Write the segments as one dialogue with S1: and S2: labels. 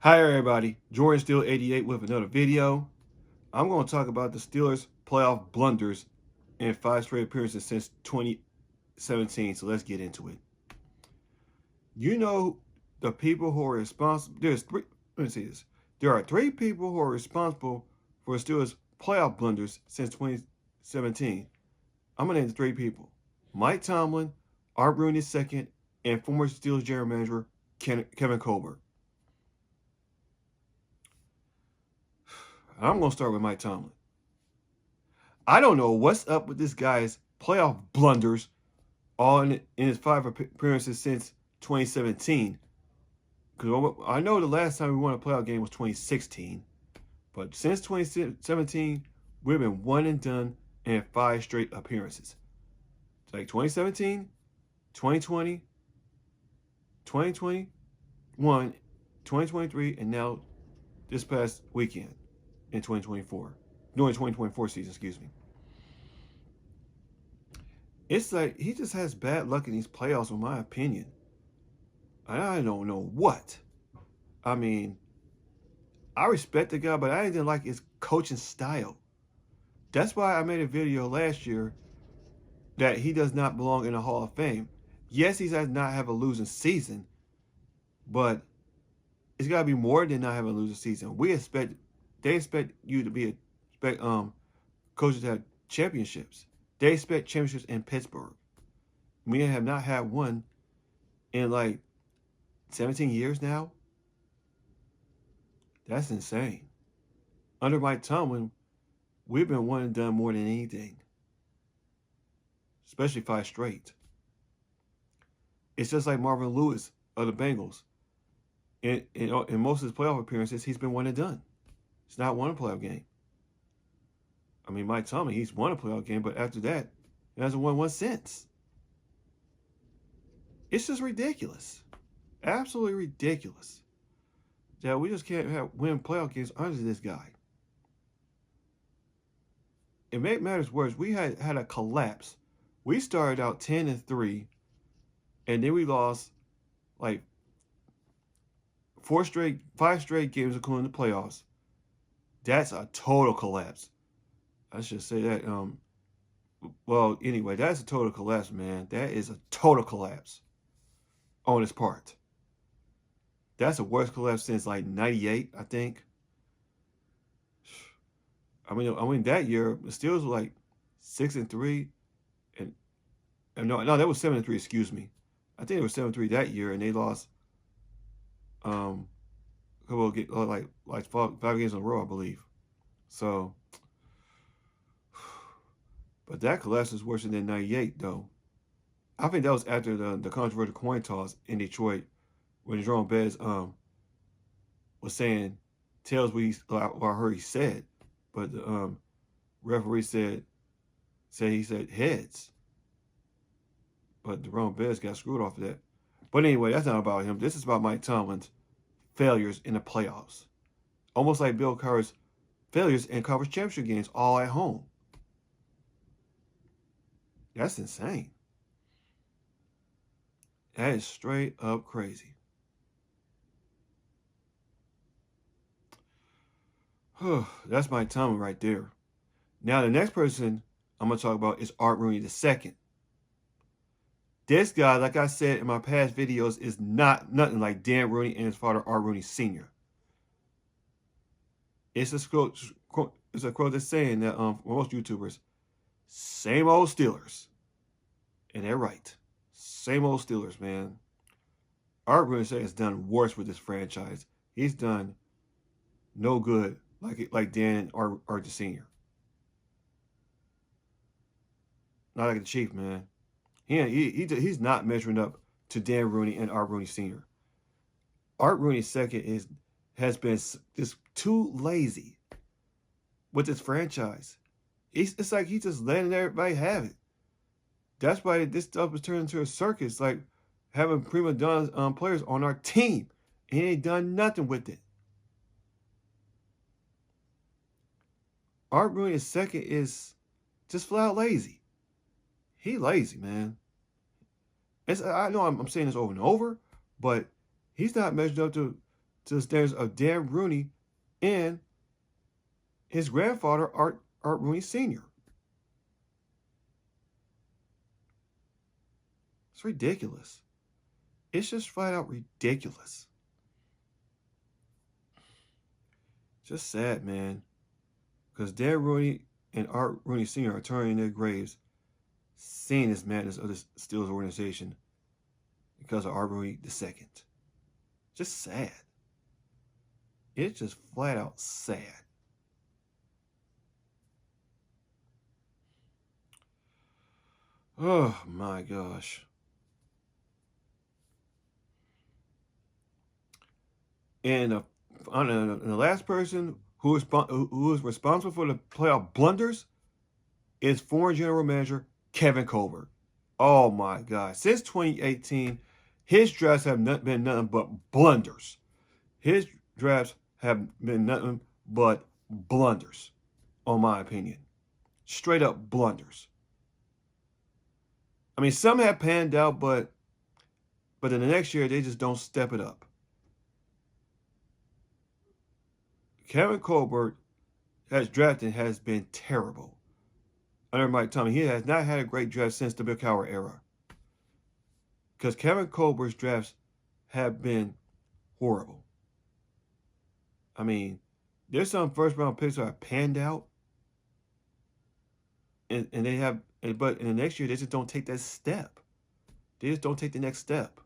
S1: Hi everybody, Jordan Steel 88 with another video. I'm going to talk about the Steelers playoff blunders in 5 straight appearances since 2017. So let's get into it. You know the people who are responsible. Let me see this. There are 3 people who are responsible for the Steelers playoff blunders since 2017. I'm going to name the 3 people: Mike Tomlin, Art Rooney II, and former Steelers general manager Kevin Colbert. I'm going to start with Mike Tomlin. I don't know what's up with this guy's playoff blunders all in his 5 appearances since 2017. Because I know the last time we won a playoff game was 2016. But since 2017, we've been one and done in 5 straight appearances. It's like 2017, 2020, 2021, 2023, and now this past weekend in 2024. During 2024 season, excuse me. It's like he just has bad luck in these playoffs, in my opinion. I don't know what. I mean, I respect the guy, but I didn't like his coaching style. That's why I made a video last year that he does not belong in the Hall of Fame. Yes, he does not have a losing season, but it's got to be more than not having a losing season. They expect you to be coaches to have championships. They expect championships in Pittsburgh. We have not had one in like 17 years now. That's insane. Under Mike Tomlin, we've been one and done more than anything, especially 5 straight. It's just like Marvin Lewis of the Bengals. In most of his playoff appearances, he's been one and done. He's not won a playoff game. I mean, Mike Tomlin, he's won a playoff game, but after that, he hasn't won one since. It's just ridiculous. Absolutely ridiculous that we just can't win playoff games under this guy. It matters worse. We had a collapse. We started out 10-3, and then we lost like 5 straight games, including the playoffs. That's a total collapse. I should say that. Well, anyway, that's a total collapse, man. That is a total collapse on his part. That's the worst collapse since like '98, I think. I mean that year the Steelers were like 6-3, and no, that was 7-3. Excuse me. I think it was 7-3 that year, and they lost like 5 games in a row, I believe. So, but that collapse is worse than '98, though. I think that was after the controversial coin toss in Detroit, when Jerome Bettis was saying tails what I heard he said, but the referee said he said heads, but Jerome Bettis got screwed off of that. But anyway, that's not about him. This is about Mike Tomlin's failures in the playoffs, almost like Bill Cowher's failures in conference championship games, all at home. That's insane. That is straight up crazy. That's Mike Tomlin right there. Now, the next person I'm going to talk about is Art Rooney II. This guy, like I said in my past videos, is nothing like Dan Rooney and his father, Art Rooney Sr. It's a quote that's saying that most YouTubers, same old Steelers. And they're right. Same old Steelers, man. Art Rooney II has done worse with this franchise. He's done no good like Dan and Art the Senior. Not like the Chief, man. He's not measuring up to Dan Rooney and Art Rooney Sr. Art Rooney II has been just too lazy with this franchise. It's like he's just letting everybody have it. That's why this stuff was turned into a circus, like having prima donna players on our team, and he ain't done nothing with it. Art Rooney II is just flat out lazy. He lazy, man. I know I'm saying this over and over, but he's not measured up to to the standards of Dan Rooney and his grandfather, Art Rooney Sr. It's ridiculous. It's just flat out ridiculous. Just sad, man. Because Dan Rooney and Art Rooney Sr. are turning in their graves seeing this madness of this Steelers organization because of Art Rooney II. Just sad. It's just flat out sad. Oh my gosh. And the last person who is responsible for the playoff blunders is former general manager Kevin Colbert. Oh my God. Since 2018, his drafts have been nothing but blunders. His drafts have been nothing but blunders, in my opinion. Straight up blunders. I mean, some have panned out, but in the next year, they just don't step it up. Kevin Colbert has been terrible. Under Mike Tomlin, he has not had a great draft since the Bill Cowher era. Because Kevin Colbert's drafts have been horrible. I mean, there's some first round picks that have panned out. And they have, but in the next year, they just don't take that step. They just don't take the next step.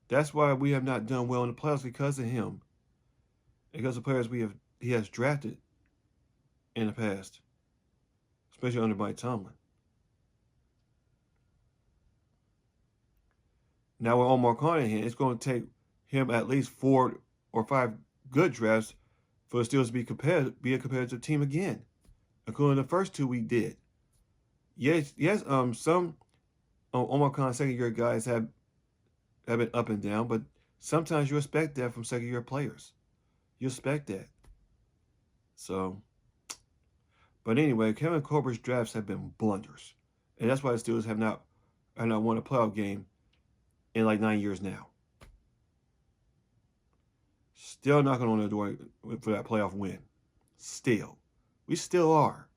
S1: That's why we have not done well in the playoffs, because of him. Because of players he has drafted in the past, especially under Mike Tomlin. Now with Omar Khan in hand, it's going to take him at least 4 or 5 good drafts for the Steelers to be a competitive team again, including the first 2 we did. Yes. Some Omar Khan second-year guys have been up and down, but sometimes you expect that from second-year players. You expect that. So, but anyway, Kevin Colbert's drafts have been blunders, and that's why the Steelers have not won a playoff game in like 9 years now. Still knocking on the door for that playoff win. Still. We still are.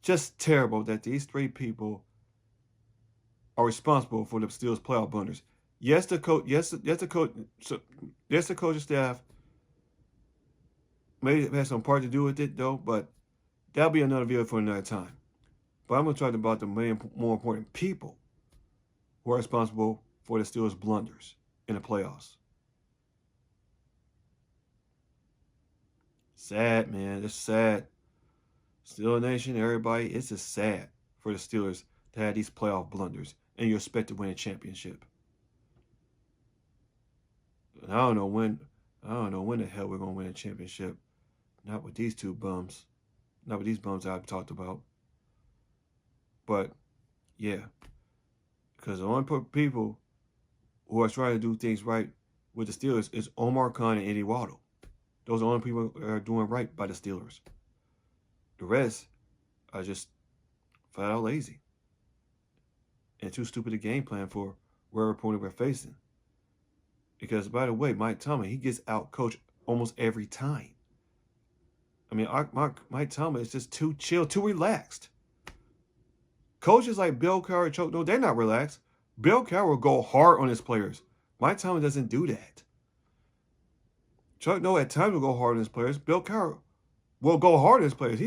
S1: Just terrible that these 3 people are responsible for the Steelers' playoff blunders. Yes, the coaching staff may have some part to do with it, though, but that'll be another video for another time. But I'm going to talk about the more important people who are responsible for the Steelers' blunders in the playoffs. Sad, man. It's sad. Steeler Nation, everybody, it's just sad for the Steelers to have these playoff blunders and you expect to win a championship. And I don't know when the hell we're gonna win a championship. Not with these 2 bums. Not with these bums I've talked about. But yeah. Because the only people who are trying to do things right with the Steelers is Omar Khan and Eddie Waddle. Those are the only people that are doing right by the Steelers. The rest are just flat out lazy and too stupid a game plan for whatever opponent we're facing. Because, by the way, Mike Tomlin, he gets out-coached almost every time. I mean, Mike Tomlin is just too chill, too relaxed. Coaches like Bill Cowher and Chuck Noll, they're not relaxed. Bill Cowher will go hard on his players. Mike Tomlin doesn't do that. Chuck Noll at times will go hard on his players. Bill Cowher will go hard on his players.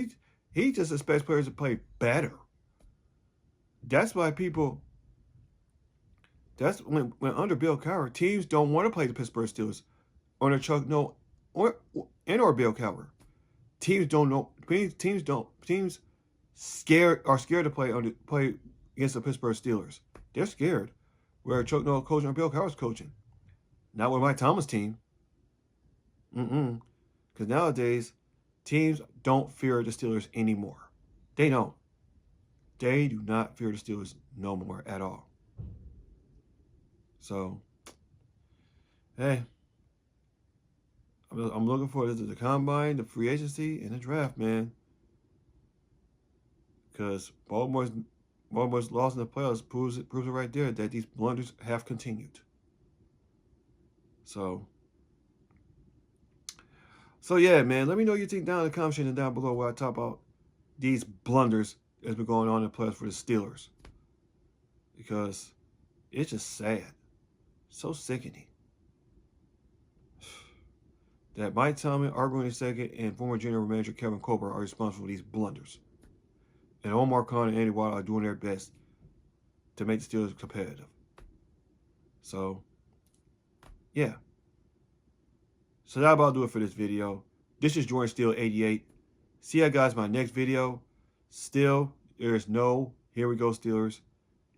S1: He just expects players to play better. That's why that's when under Bill Cowher, teams don't want to play the Pittsburgh Steelers under Chuck Noll or Bill Cowher. Teams are scared to play against the Pittsburgh Steelers. They're scared. Where Chuck Noll coaching or Bill Cowher's coaching. Not with Mike Tomlin's team. Because nowadays, teams don't fear the Steelers anymore. They don't. They do not fear the Steelers no more at all. So, hey, I'm looking forward to the combine, the free agency, and the draft, man. Because Baltimore's one was lost in the playoffs proves it right there that these blunders have continued. So yeah, man. Let me know what you think down in the comment section down below where I talk about these blunders that's been going on in the playoffs for the Steelers. Because it's just sad. So sickening. That Mike Tomlin, Art Rooney II, and former general manager Kevin Colbert are responsible for these blunders. And Omar Khan and Andy Watt are doing their best to make the Steelers competitive. So, yeah. So that about do it for this video. This is Jordan Steele 88. See you guys in my next video. Still, there's no here we go Steelers.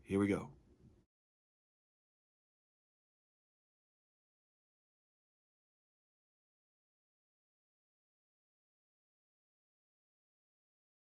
S1: Here we go.